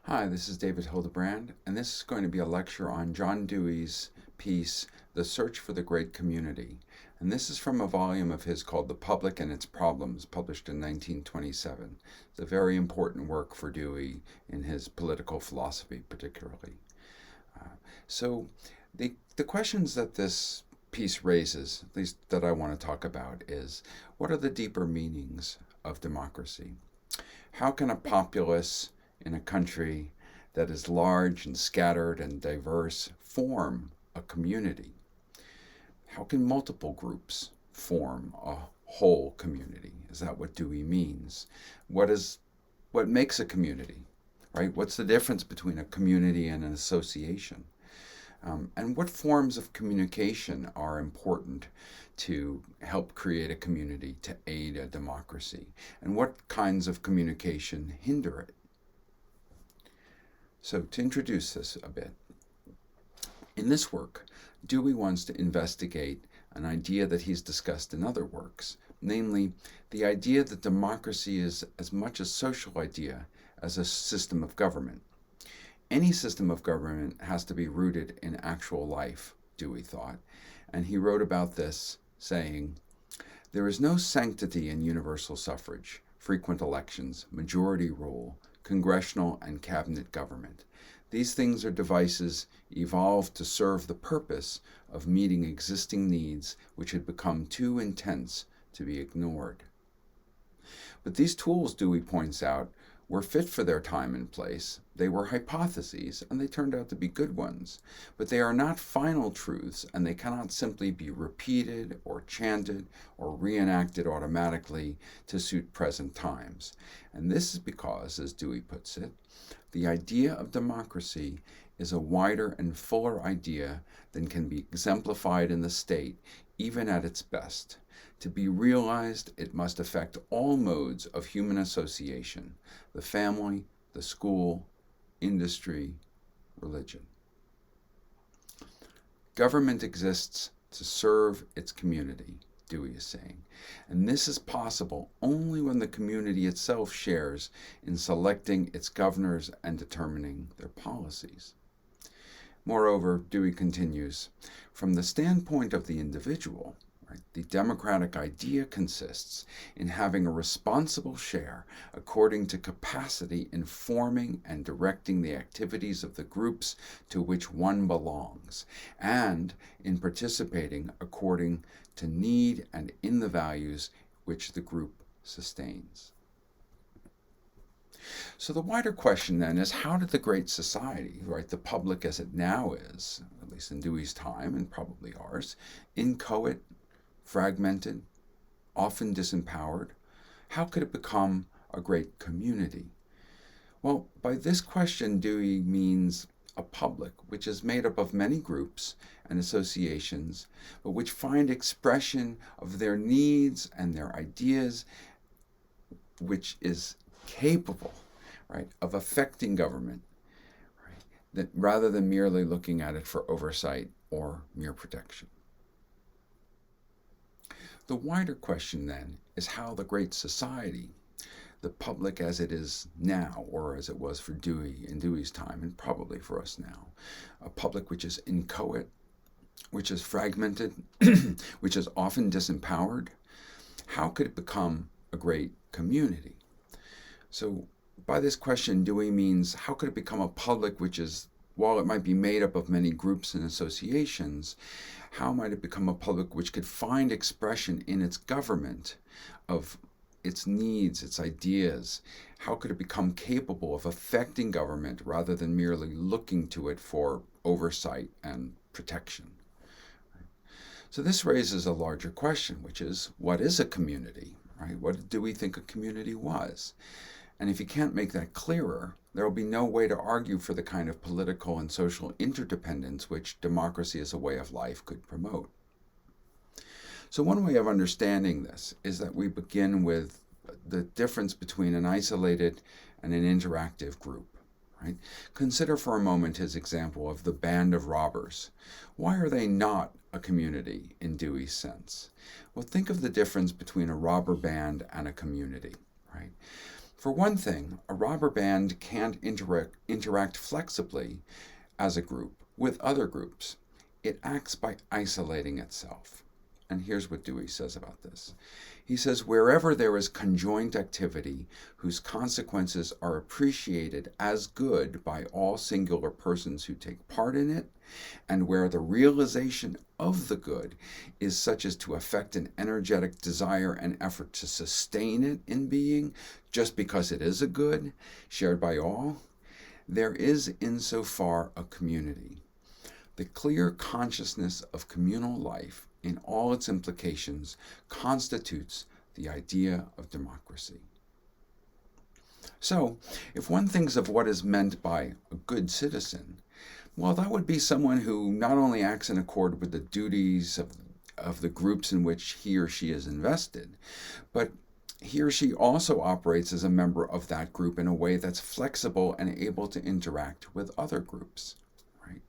Hi, this is David Hildebrand, and this is going to be a lecture on John Dewey's piece, The Search for the Great Community. And this is from a volume of his called The Public and Its Problems, published in 1927. It's a very important work for Dewey in his political philosophy, particularly. So, the questions that this piece raises, at least that I want to talk about, is what are the deeper meanings of democracy? How can a populace in a country that is large and scattered and diverse form a community? How can multiple groups form a whole community? Is that what Dewey means? What makes a community? Right? What's the difference between a community and an association? And what forms of communication are important to help create a community, to aid a democracy? And what kinds of communication hinder it? So, to introduce this a bit, in this work, Dewey wants to investigate an idea that he's discussed in other works, namely the idea that democracy is as much a social idea as a system of government. Any system of government has to be rooted in actual life, Dewey thought, and he wrote about this saying, "There is no sanctity in universal suffrage, frequent elections, majority rule, congressional and cabinet government. These things are devices evolved to serve the purpose of meeting existing needs which had become too intense to be ignored." But these tools, Dewey points out, were fit for their time and place. They were hypotheses, and they turned out to be good ones. But they are not final truths, and they cannot simply be repeated or chanted or reenacted automatically to suit present times. And this is because, as Dewey puts it, the idea of democracy is a wider and fuller idea than can be exemplified in the state, even at its best. To be realized, it must affect all modes of human association: the family, the school, industry, religion. Government exists to serve its community, Dewey is saying, and this is possible only when the community itself shares in selecting its governors and determining their policies. Moreover, Dewey continues, from the standpoint of the individual, the democratic idea consists in having a responsible share, according to capacity, in forming and directing the activities of the groups to which one belongs, and in participating according to need and in the values which the group sustains. So the wider question then is, how did the Great Society, the public as it now is, at least in Dewey's time and probably ours, inchoate, fragmented, often disempowered, how could it become a great community? Well, by this question, Dewey means a public which is made up of many groups and associations, but which find expression of their needs and their ideas, which is capable, of affecting government, that rather than merely looking at it for oversight or mere protection. The wider question, then, is how the Great Society, the public as it is now, or as it was for Dewey in Dewey's time, and probably for us now, a public which is inchoate, which is fragmented, which is often disempowered, how could it become a great community? So by this question, Dewey means, how could it become a public which is, while it might be made up of many groups and associations, how might it become a public which could find expression in its government of its needs, its ideas? How could it become capable of affecting government rather than merely looking to it for oversight and protection? So this raises a larger question, which is, what is a community? What do we think a community was? And if you can't make that clearer, there will be no way to argue for the kind of political and social interdependence which democracy as a way of life could promote. So one way of understanding this is that we begin with the difference between an isolated and an interactive group. Consider for a moment his example of the band of robbers. Why are they not a community in Dewey's sense? Well, think of the difference between a robber band and a community. For one thing, a robber band can't interact flexibly as a group with other groups. It acts by isolating itself. And here's what Dewey says about this. He says, wherever there is conjoint activity whose consequences are appreciated as good by all singular persons who take part in it, and where the realization of the good is such as to affect an energetic desire and effort to sustain it in being, just because it is a good, shared by all, there is insofar a community. The clear consciousness of communal life in all its implications constitutes the idea of democracy. So, if one thinks of what is meant by a good citizen, well, that would be someone who not only acts in accord with the duties of the groups in which he or she is invested, but he or she also operates as a member of that group in a way that's flexible and able to interact with other groups. Right?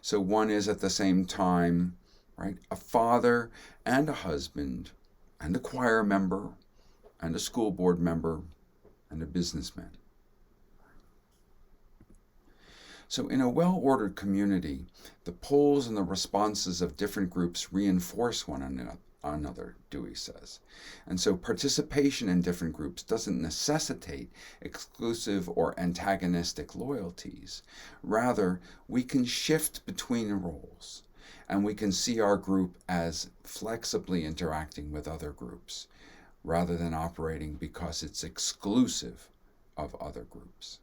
So one is at the same time, right, a father and a husband and a choir member and a school board member and a businessman. So in a well-ordered community, the pulls and the responses of different groups reinforce one another, Dewey says. And so participation in different groups doesn't necessitate exclusive or antagonistic loyalties. Rather, we can shift between roles, and we can see our group as flexibly interacting with other groups, rather than operating because it's exclusive of other groups.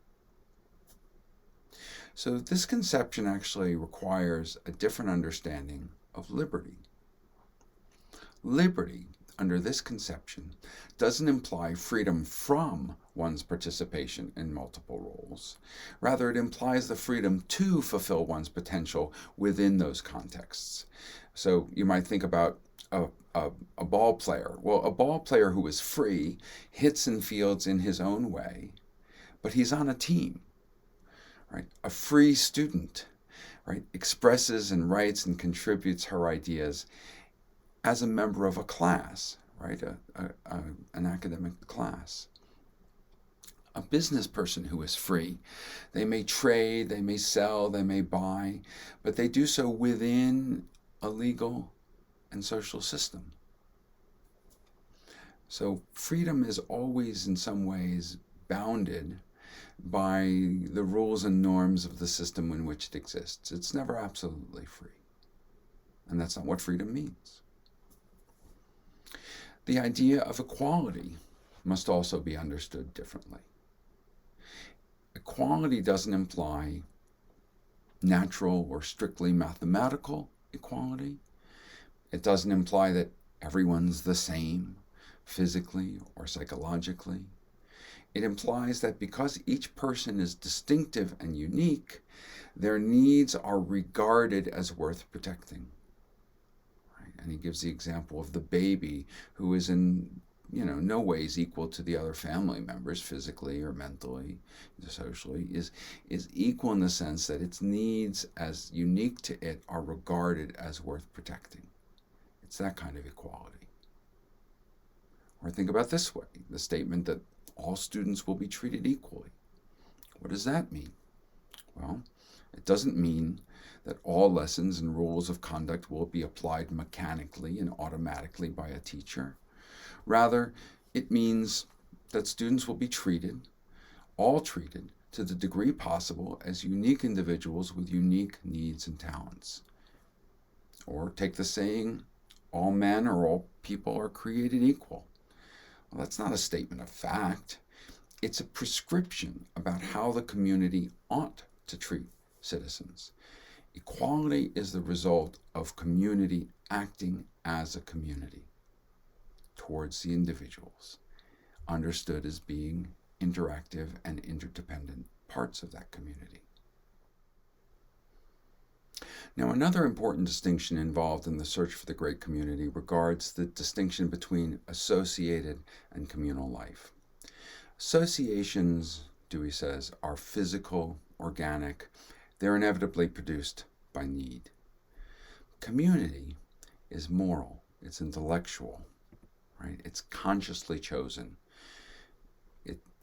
So this conception actually requires a different understanding of liberty. Liberty, under this conception, doesn't imply freedom from one's participation in multiple roles. Rather, it implies the freedom to fulfill one's potential within those contexts. So you might think about a ball player. Well, a ball player who is free hits and fields in his own way, but he's on a team. Right? A free student, right, expresses and writes and contributes her ideas as a member of a class, right, an academic class. A business person who is free, they may trade, they may sell, they may buy, but they do so within a legal and social system. So freedom is always in some ways bounded by the rules and norms of the system in which it exists. It's never absolutely free. And that's not what freedom means. The idea of equality must also be understood differently. Equality doesn't imply natural or strictly mathematical equality. It doesn't imply that everyone's the same physically or psychologically. It implies that because each person is distinctive and unique, their needs are regarded as worth protecting. Right? And he gives the example of the baby who is in no ways equal to the other family members, physically or mentally, socially, is equal in the sense that its needs as unique to it are regarded as worth protecting. It's that kind of equality. Or think about this way, the statement that all students will be treated equally. What does that mean? Well, it doesn't mean that all lessons and rules of conduct will be applied mechanically and automatically by a teacher. Rather, it means that students will be all treated, to the degree possible as unique individuals with unique needs and talents. Or take the saying, all men or all people are created equal. Well, that's not a statement of fact. It's a prescription about how the community ought to treat citizens. Equality is the result of community acting as a community towards the individuals, understood as being interactive and interdependent parts of that community. Now, another important distinction involved in the search for the great community regards the distinction between associated and communal life. Associations, Dewey says, are physical, organic. They're inevitably produced by need. Community is moral. It's intellectual, right? It's consciously chosen.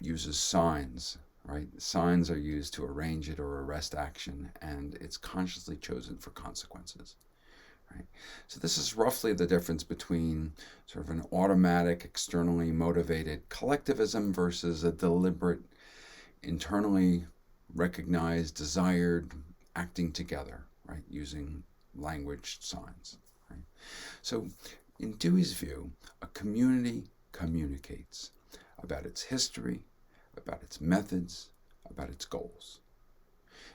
uses signs, right? Signs are used to arrange it or arrest action, and it's consciously chosen for consequences, right? So this is roughly the difference between sort of an automatic, externally motivated collectivism versus a deliberate, internally recognized, desired acting together, right? Using language signs, right? So in Dewey's view, a community communicates about its history, about its methods, about its goals.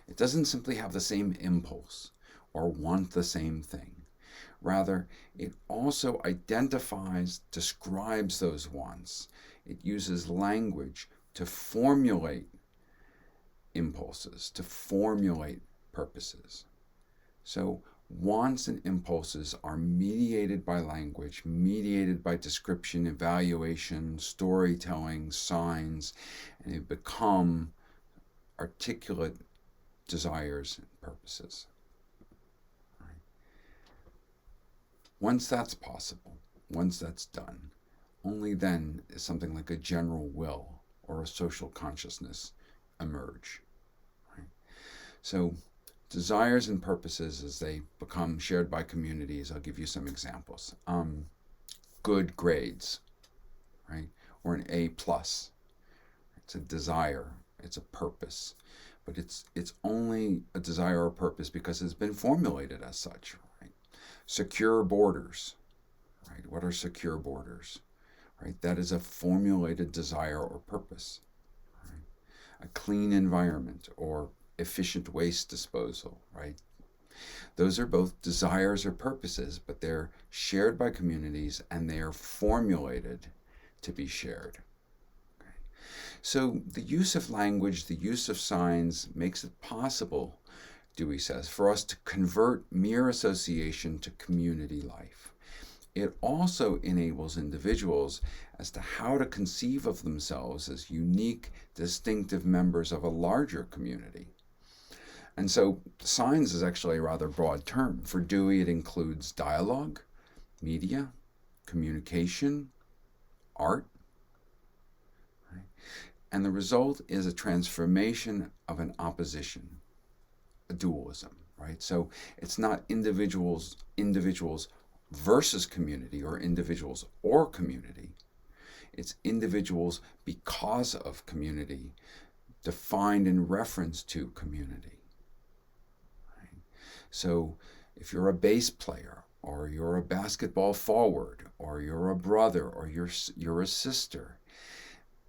It doesn't simply have the same impulse or want the same thing. Rather, it also identifies, describes those wants. It uses language to formulate impulses, to formulate purposes. So wants and impulses are mediated by language, mediated by description, evaluation, storytelling, signs, and they become articulate desires and purposes. Right. Once that's possible, once that's done, only then is something like a general will or a social consciousness emerge. Right. So desires and purposes, as they become shared by communities, I'll give you some examples. Good grades, right? Or an A+. It's a desire, it's a purpose. But it's only a desire or purpose because it's been formulated as such, right? Secure borders, right? What are secure borders, right? That is a formulated desire or purpose, right? A clean environment or efficient waste disposal, right? Those are both desires or purposes, but they're shared by communities and they are formulated to be shared. Okay. So the use of language, the use of signs makes it possible, Dewey says, for us to convert mere association to community life. It also enables individuals as to how to conceive of themselves as unique, distinctive members of a larger community. And so signs is actually a rather broad term. For Dewey, it includes dialogue, media, communication, art. Right? And the result is a transformation of an opposition, a dualism, right? So it's not individuals versus community or individuals or community. It's individuals because of community, defined in reference to community. So if you're a bass player, or you're a basketball forward, or you're a brother, or you're a sister,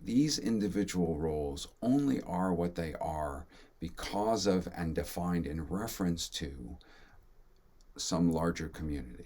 these individual roles only are what they are because of and defined in reference to some larger community.